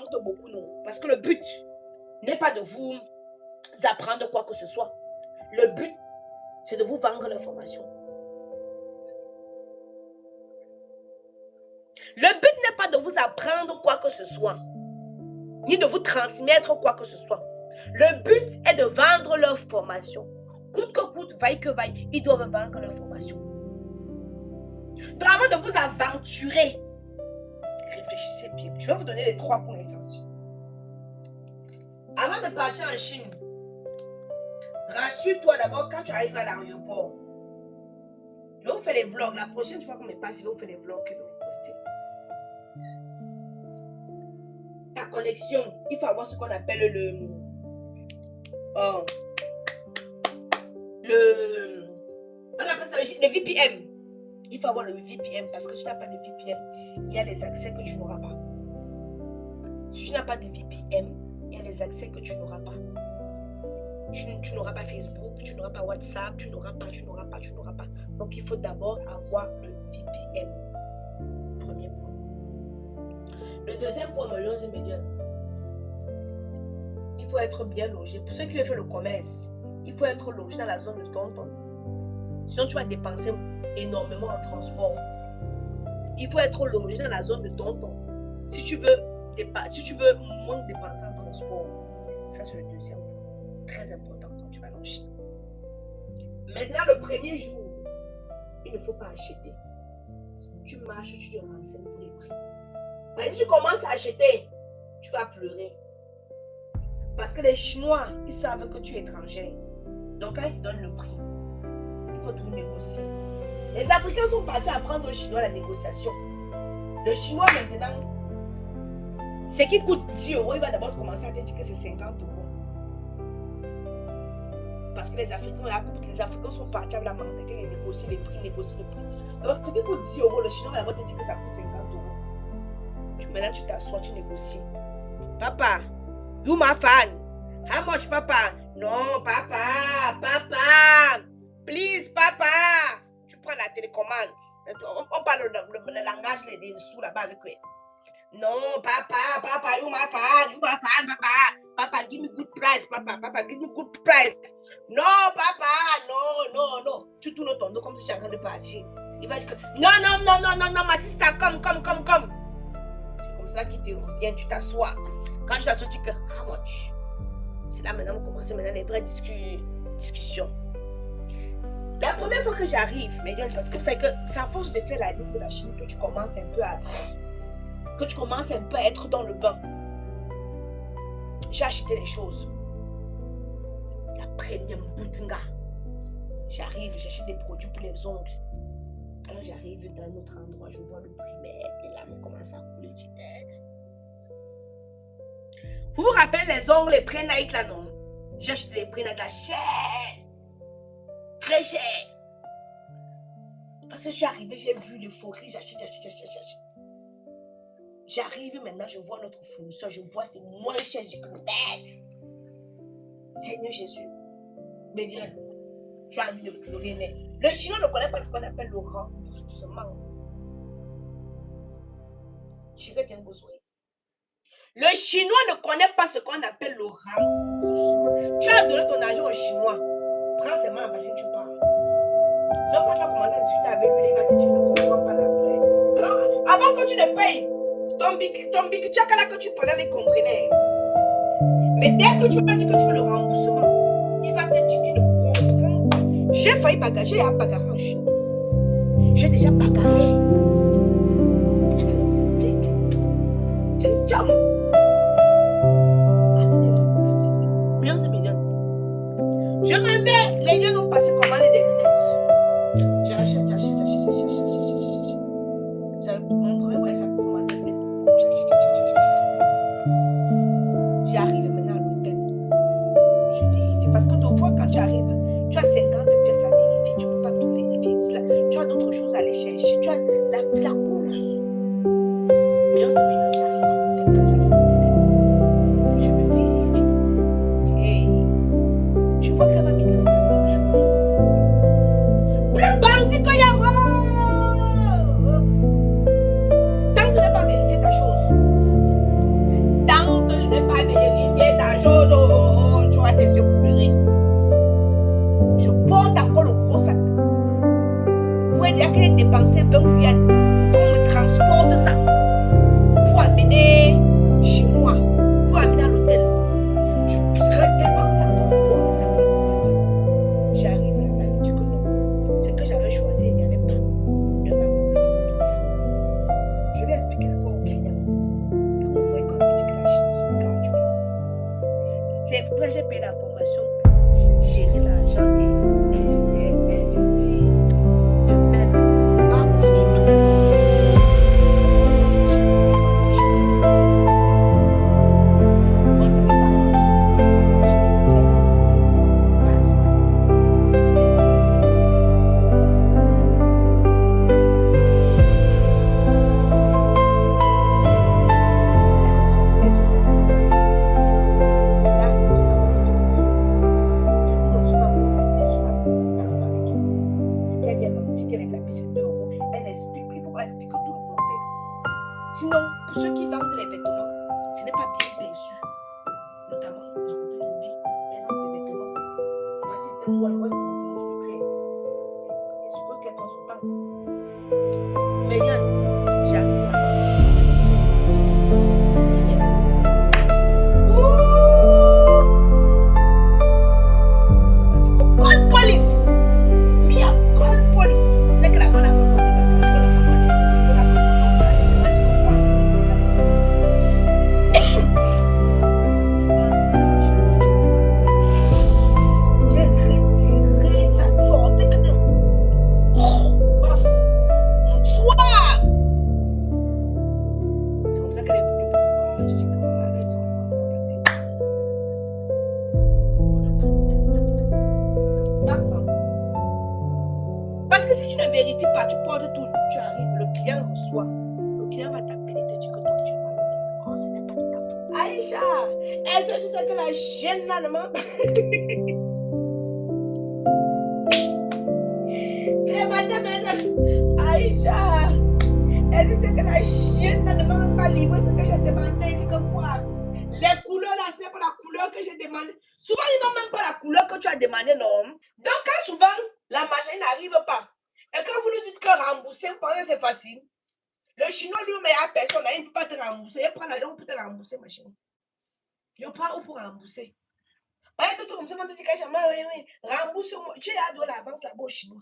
tente beaucoup, non. Parce que le but n'est pas de vous apprendre quoi que ce soit. Le but, c'est de vous vendre l'information. Le but n'est pas de vous apprendre quoi que ce soit, ni de vous transmettre quoi que ce soit. Le but est de vendre leur formation. Coûte que coûte, vaille que vaille, ils doivent vendre leur formation. Donc avant de vous aventurer, réfléchissez bien. Je vais vous donner les 3 points essentiels. Avant de partir en Chine, rassure-toi d'abord quand tu arrives à l'aéroport. Je vais vous faire les vlogs. La prochaine fois qu'on me passe, je vais vous faire les vlogs que je vais vous poster. Ta connexion, il faut avoir ce qu'on appelle le VPN. Il faut avoir le VPN parce que si tu n'as pas de VPN, il y a les accès que tu n'auras pas. Si tu n'as pas de VPN, il y a les accès que tu n'auras pas. Tu n'auras pas Facebook, tu n'auras pas WhatsApp, tu n'auras pas. Donc, il faut d'abord avoir le VPN. Premier point. Le deuxième point, il faut être bien logé. Pour ceux qui veulent faire le commerce, il faut être logé dans la zone de Tonton. Sinon, tu vas dépenser énormément en transport. Il faut être logé dans la zone de Tonton. Si tu veux moins dépenser en transport, ça c'est le deuxième point. Très important quand tu vas en Chine. Maintenant, le premier jour, il ne faut pas acheter. Tu marches, tu te renseignes pour les prix. Mais si tu commences à acheter, tu vas pleurer. Parce que les Chinois, ils savent que tu es étranger. Donc quand ils te donnent le prix, il faut tout négocier. Les Africains sont partis apprendre aux Chinois la négociation. Le Chinois maintenant, ce qui coûte 10 €, il va d'abord commencer à te dire que c'est 50 €. Parce que les Africains sont partis avec la mentalité de négocier les prix. Donc ce qui coûte 10 €, le Chinois va d'abord te dire que ça coûte 50 €. Maintenant tu t'assois, tu négocies. Papa, you my fan. How much, papa? Non, papa. Please, papa. Tu prends la télécommande. On parle le langage des sous là-bas avec eux. Non, papa, you my fan, papa. Papa, give me good price, papa, give me good price. Non, papa, non. Tu tournes ton dos comme si tu es en train de partir. Il va dire que non, ma sister, come. C'est comme ça qu'il te revient, tu t'assois. Quand tu t'assois, tu dis que how much? C'est là maintenant, on commence maintenant les vraies discussions. La première fois que j'arrive, parce que c'est à force de faire la ligne de la Chine que tu commences un peu à être dans le bain. J'ai acheté les choses. La première boutinga. J'arrive, j'achète des produits pour les ongles. Quand j'arrive dans un autre endroit, je vois le primaire et là, on commence à couler du net. Vous vous rappelez les ongles, les pré-Nike là, non? J'ai acheté les pré-Nike là, cher. Très cher. Parce que je suis arrivée, j'ai vu l'euphorie, j'achète. J'arrive maintenant, je vois notre fournisseur, je vois c'est moins cher, j'ai que tête. Seigneur Jésus, mais bien, j'ai envie de pleurer, mais le Chinois ne connaît pas ce qu'on appelle le remboursement. Tirez bien besoin. Le Chinois ne connaît pas ce qu'on appelle le remboursement. Tu as donné ton argent au Chinois. Prends seulement la machine, tu pars. Sinon, quand tu vas commencer à discuter avec lui, il va te dire qu'il ne comprend pas l'anglais. Avant que tu ne payes, ton big chakra que tu prenais, il comprenait. Mais dès que tu vas dire que tu veux le remboursement, il va te dire qu'il ne comprend pas. J'ai failli bagager, j'ai bagarré en Chine. J'ai déjà bagarré. Je m'en vais, les lieux n'ont passé commander des lunettes. J'achète. Mon premier voyage, ça peut commander des lunettes. J'arrive maintenant à l'hôtel. Je vérifie. Parce que deux fois, quand tu arrives, tu as 50 pièces à vérifier. Tu ne peux pas tout vérifier ici. Là. Tu as d'autres choses à aller chercher. C'est la course. Mais on se mélange, j'arrive à l'hôtel. Quand j'arrive dépenser 20 yuan pour qu'on me transporte ça pour amener chez moi, pour amener à l'hôtel. Je dépense encore pour porter ça pour amener là-bas. J'arrive là-bas, elle me dit que non. Ce que j'avais choisi, il n'y avait pas de ma autre chose. Je vais expliquer ce au client. Quand vous voyez comme vous dites que la Chine se garde, c'est vrai, j'ai payé la formation pour gérer l'argent et investir de même. Pas ouf du tout. Sinon, pour ceux qui vendent les vêtements, ce n'est pas bien perçu. Notamment, ma copine Ruby, elle vend ses vêtements. Parce que c'était moi, je ne plus. Je suppose qu'elle prend son temps. Mais Yann, j'arrive là-bas. Call police! Mais call police! C'est que la bonne abandonne. Parce que si tu ne vérifies pas, tu portes tout, tu arrives, le client reçoit. Le client va t'appeler et te dire que toi tu es malhonnête. Oh, ce n'est pas de ta faute. Aïcha, est-ce que tu sais que la gêne là ne m'a pas. Mais madame, Aïcha, est-ce que tu sais que la gêne là ne m'a même pas livré ce que j'ai demandé? Il dit que quoi? Les couleurs là, ce n'est pas la couleur que j'ai demandé. Souvent, ils n'ont même pas la couleur que tu as demandé, non? Donc, quand souvent, la machine n'arrive pas. Et quand vous nous dites que rembourser, vous pensez que c'est facile. Le chinois lui, mais à personne, il ne peut pas te rembourser. Il prend l'argent pour te rembourser, ma chérie. Il prend où pour rembourser? Par exemple, comme ça, on te dit que oui, rembourse-moi. Tu as de l'avance là-bas au chinois.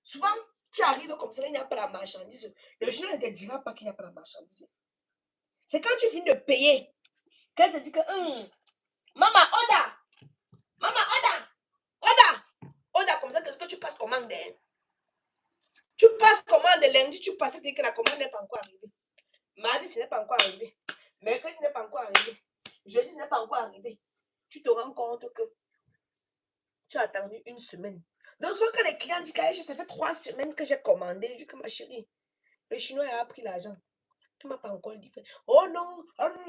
Souvent, tu arrives comme ça, il n'y a pas la marchandise. Le chinois ne te dira pas qu'il n'y a pas la marchandise. C'est quand tu finis de payer qu'elle te dit que, maman, Oda! Maman, Oda! Oda! Oda, comme ça, qu'est-ce que tu passes commande? Tu passes commande lundi, tu passes, tu dis que la commande n'est pas encore arrivée. Mardi, ce n'est pas encore arrivé. Mercredi, ce n'est pas encore arrivé. Jeudi, ce n'est pas encore arrivé. Tu te rends compte que tu as attendu une semaine. Donc, soit que les clients disent que ça fait 3 semaines que j'ai commandé, je dis que ma chérie, le chinois a pris l'argent. Tu ne m'as pas encore livré. Oh non,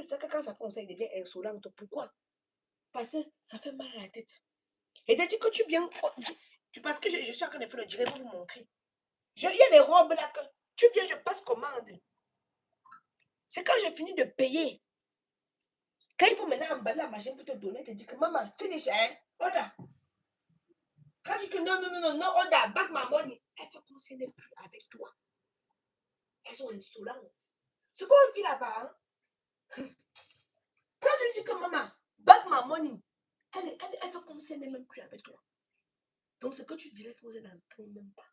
c'est que quand ça fait ça, il devient insolent. Pourquoi? Parce que ça fait mal à la tête. Et tu dis que tu viens. Parce que je suis en train de faire le direct pour vous montrer. Il y a les robes là que tu viens, je passe commande. C'est quand j'ai fini de payer. Quand il faut maintenant emballer la machine pour te donner, tu dis que maman, finish, hein? Oda. Quand tu dis que non, Oda, back my money. Elle fait comme si elle n'est plus avec toi. Elles sont insolentes. Ce qu'on vit là-bas, hein? Quand tu dis que maman, back my money, elle fait comme si elle n'est même plus avec toi. Donc, ce que tu dirais, elle n'entend même pas.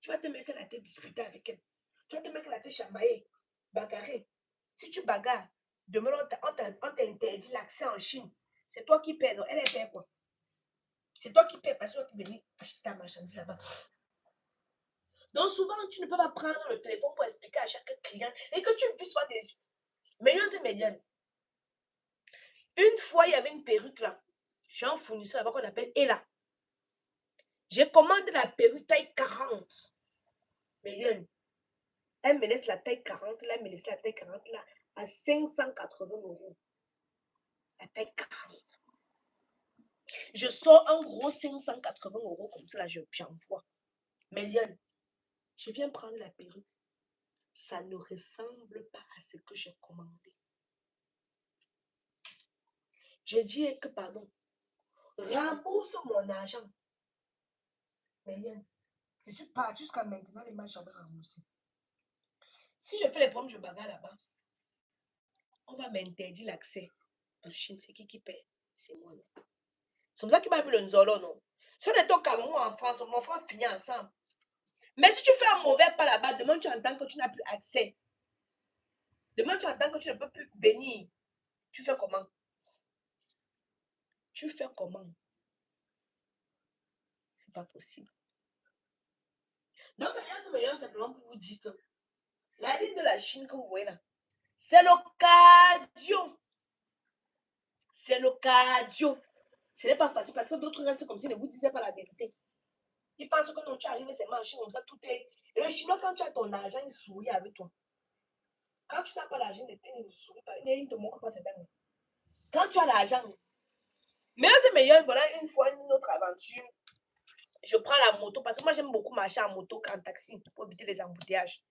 Tu vas te mettre la tête disputer avec elle. Tu vas te mettre la tête chamailler, bagarrer. Si tu bagarres, demain, on t'interdit l'accès en Chine. C'est toi qui paies. Elle paie quoi? C'est toi qui paies parce que tu peux venir acheter ta marchandise là-bas. Donc, souvent, tu ne peux pas prendre le téléphone pour expliquer à chaque client et que tu puisses faire des millions et millions. Une fois, il y avait une perruque là. J'ai un fournisseur là-bas qu'on appelle Ella. J'ai commandé la perruque taille 40 millions. Elle me laisse la taille 40 là, elle me laisse la taille 40 là à 580 €. La taille 40. Je sors un gros 580 € comme ça là, j'envoie. Millions. Je viens prendre la perruque. Ça ne ressemble pas à ce que j'ai commandé. Je dis que pardon, rembourse mon argent. Millions. Je suis partie jusqu'à maintenant, les matchs jamais remboursés. Si je fais les pommes de bagarre là-bas, on va m'interdire l'accès. En Chine, c'est qui paie? C'est moi. C'est comme ça qu'il m'a mis le nzolo, non? Si on est au Cameroun ou en France, mon frère finit ensemble. Mais si tu fais un mauvais pas là-bas, demain tu entends que tu n'as plus accès. Demain tu entends que tu ne peux plus venir. Tu fais comment? Tu fais comment? C'est pas possible. Donc, c'est simplement pour vous dire que la ligne de la Chine que vous voyez là, c'est le cardio. C'est le cardio. Ce n'est pas facile parce que d'autres restent comme s'ils ne vous disaient pas la vérité. Ils pensent que non, tu arrives, c'est marché comme ça, tout est. Et le Chinois, quand tu as ton argent, il sourit avec toi. Quand tu n'as pas l'argent, il ne sourit pas. Il ne te montre pas ses dents. Quand tu as l'argent, mais c'est meilleur. Voilà, une fois, une autre aventure. Je prends la moto parce que moi, j'aime beaucoup marcher en moto qu'en taxi pour éviter les embouteillages.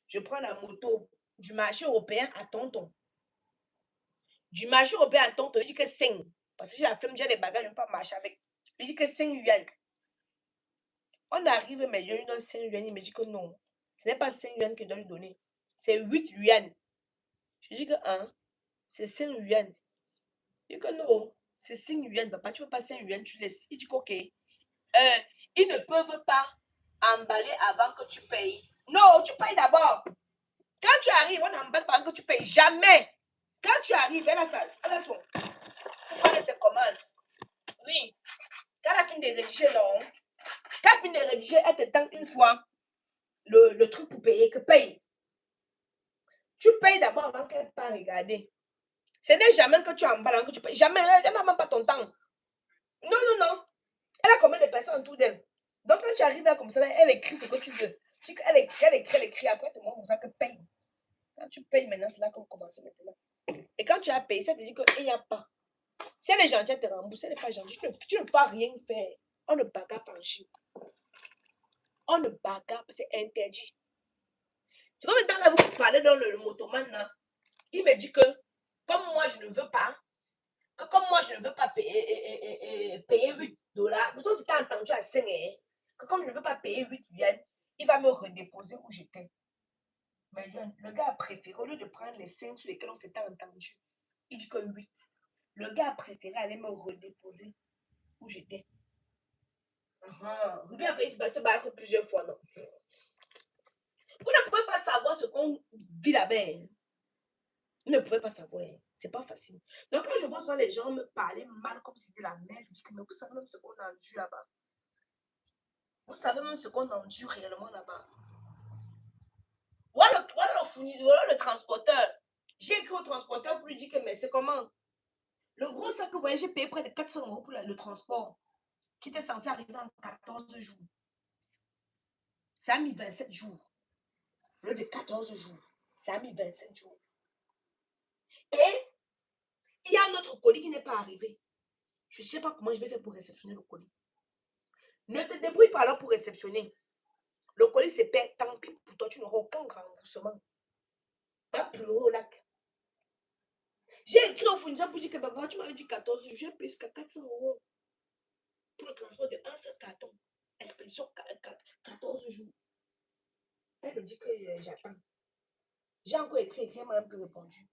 Je prends la moto du marché européen à Tonton. Du marché européen à Tonton, je dis que 5. Parce que j'ai la flemme, j'ai les bagages, je ne peux pas marcher avec. Je dis que 5 yuan. On arrive, mais je lui donne 5 yuan. Il me dit que non. Ce n'est pas 5 yuan que je dois lui donner. C'est 8 yuan. Je dis que 1, c'est 5 yuan. Il dit que non, c'est 5 yuan. Papa, tu ne veux pas 5 yuan, tu laisses. Il dit qu'ok. Ils ne peuvent pas emballer avant que tu payes. Non, tu payes d'abord. Quand tu arrives, on emballe pendant que tu payes. Jamais. Quand tu arrives, elle a ça. Elle a ton. Vous prenez ses commandes. Oui. Quand elle a fini de rédiger, non. Quand elle finit de rédiger, elle te tente une fois le truc pour payer, que paye. Tu payes d'abord avant qu'elle pas regarder. Ce n'est jamais que tu emballes avant que tu payes. Jamais. Elle n'a même pas ton temps. Non, non, non. Elle a combien de personnes autour d'elle? Donc quand tu arrives là comme ça, elle écrit ce que tu veux. Elle écrit. Après, tu montres ça que paye. Quand tu payes maintenant, c'est là que vous commencez maintenant. Et quand tu as payé, ça te dit qu'il n'y a pas. Si elle est gentille, elle te rembourse. Si elle n'est pas gentille, tu ne peux rien faire. On ne bagarre pas en Chine. On ne bagarre, c'est interdit. C'est comme dans là, vous parlez dans le motoman là. Il me dit que, comme moi, je ne veux pas, payer 8 dollars. Plutôt, si tu as entendu à 5, que comme je ne veux pas payer 8 yuan, il va me redéposer où j'étais. Mais le gars a préféré, au lieu de prendre les 5 sur lesquels on s'était entendu, il dit que 8. Le gars a préféré aller me redéposer où j'étais. Ruby a failli se battre plusieurs fois, non? Vous ne pouvez pas savoir ce qu'on vit là-bas. Vous ne pouvez pas savoir. C'est pas facile. Donc, quand je vois souvent les gens me parler mal comme si c'était la merde, je dis que mais vous savez même ce qu'on endure là-bas. Vous savez même ce qu'on endure réellement là-bas. Voilà le transporteur. J'ai écrit au transporteur pour lui dire que mais c'est comment? Le gros sac que vous voyez, j'ai payé près de 400 € pour le transport, qui était censé arriver en 14 jours. Ça a mis 27 jours. Au lieu de 14 jours, ça a mis 27 jours. Et il y a un autre colis qui n'est pas arrivé. Je ne sais pas comment je vais faire pour réceptionner le colis. Ne te débrouille pas alors pour réceptionner. Le colis se perd, tant pis pour toi, tu n'auras aucun remboursement. Pas plus haut au lac. J'ai écrit au fournisseur pour dire que papa, tu m'avais dit 14 jours, j'ai payé jusqu'à 400 € pour le transport de un seul carton. Expédition 14 jours. Elle me dit que j'attends. J'ai encore écrit, elle m'a même répondu.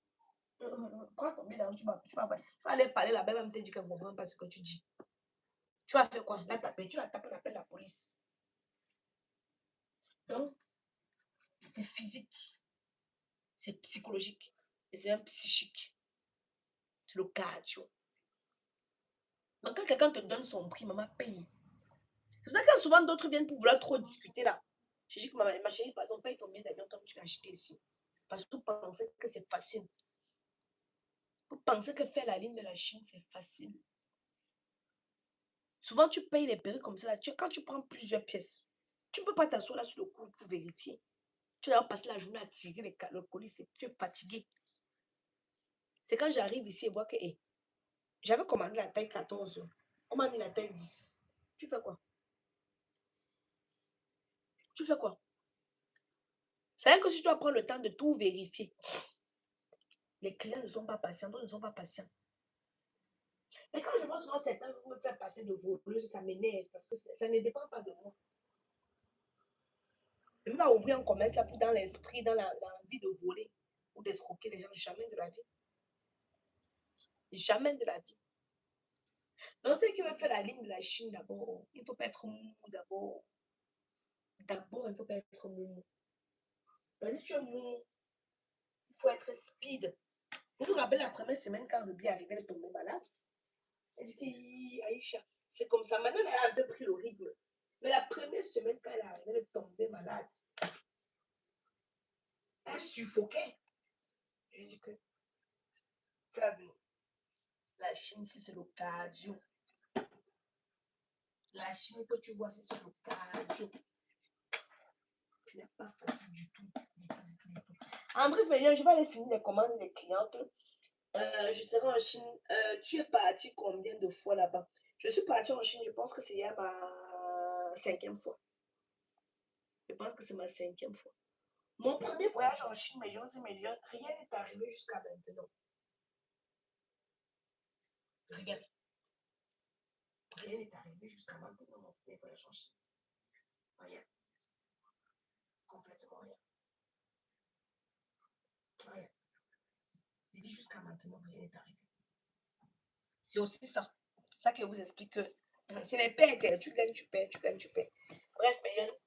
Prends ton billet d'argent, tu vas aller parler là-bas, elle va te dire qu'elle ne comprend pas ce que tu dis. Tu vas faire quoi? Là, tu vas taper, on appelle la police. Donc, c'est physique, c'est psychologique, et c'est même psychique. C'est le cardio. Donc, quand quelqu'un te donne son prix, maman paye. C'est pour ça que souvent d'autres viennent pour vouloir trop discuter là. Je dis que ma chérie, pardon, paye ton billet d'avion, tu vas acheter ici. Parce que vous pensez que c'est facile. Vous pensez que faire la ligne de la Chine, c'est facile. Souvent, tu payes les perruques comme ça. Là. Quand tu prends plusieurs pièces, tu ne peux pas t'asseoir là sur le cou pour vérifier. Tu vas passer la journée à tirer le colis, tu es fatigué. C'est quand j'arrive ici et vois que j'avais commandé la taille 14. On m'a mis la taille 10. Tu fais quoi? Tu fais quoi? C'est-à-dire que si tu dois prendre le temps de tout vérifier, les clients ne sont pas patients, d'autres ne sont pas patients. Et quand je vois souvent certains me faire passer de voleuse, ça m'énerve parce que ça ne dépend pas de moi. Ne pas ouvrir un commerce là pour dans l'esprit, dans l'envie de voler ou d'escroquer les gens. Jamais de la vie. Jamais de la vie. Donc, ceux qui veulent faire la ligne de la Chine d'abord, il ne faut pas être mou d'abord. D'abord, il ne faut pas être mou. Parce que tu es mou, il faut être speed. Vous vous rappelez la première semaine quand Ruby est arrivée, elle est tombée malade? Elle dit, Aïcha, c'est comme ça. Maintenant, elle a un peu pris le rythme. Mais la première semaine, quand elle est arrivée, elle est tombée malade. Elle suffoquait. Je dis que, tu as vu, la Chine, si c'est l'occasion. La Chine que tu vois, si c'est l'occasion. Ce n'est pas facile du tout. En bref, maintenant, je vais aller finir les commandes des clientes. Je serai en Chine. Tu es parti combien de fois là-bas? Je suis partie en Chine, je pense que c'est hier ma 5e fois. Je pense que c'est ma 5e fois. Mon premier voyage en Chine, millions et millions, rien n'est arrivé jusqu'à maintenant. Rien. Rien n'est arrivé jusqu'à maintenant, mon premier voyage en Chine. Rien. Complètement rien. Rien. Je dis jusqu'à maintenant, rien n'est arrivé. C'est aussi ça. Ça qui vous explique que c'est les pertes. Tu gagnes, tu perds, tu gagnes, tu perds. Bref, millions.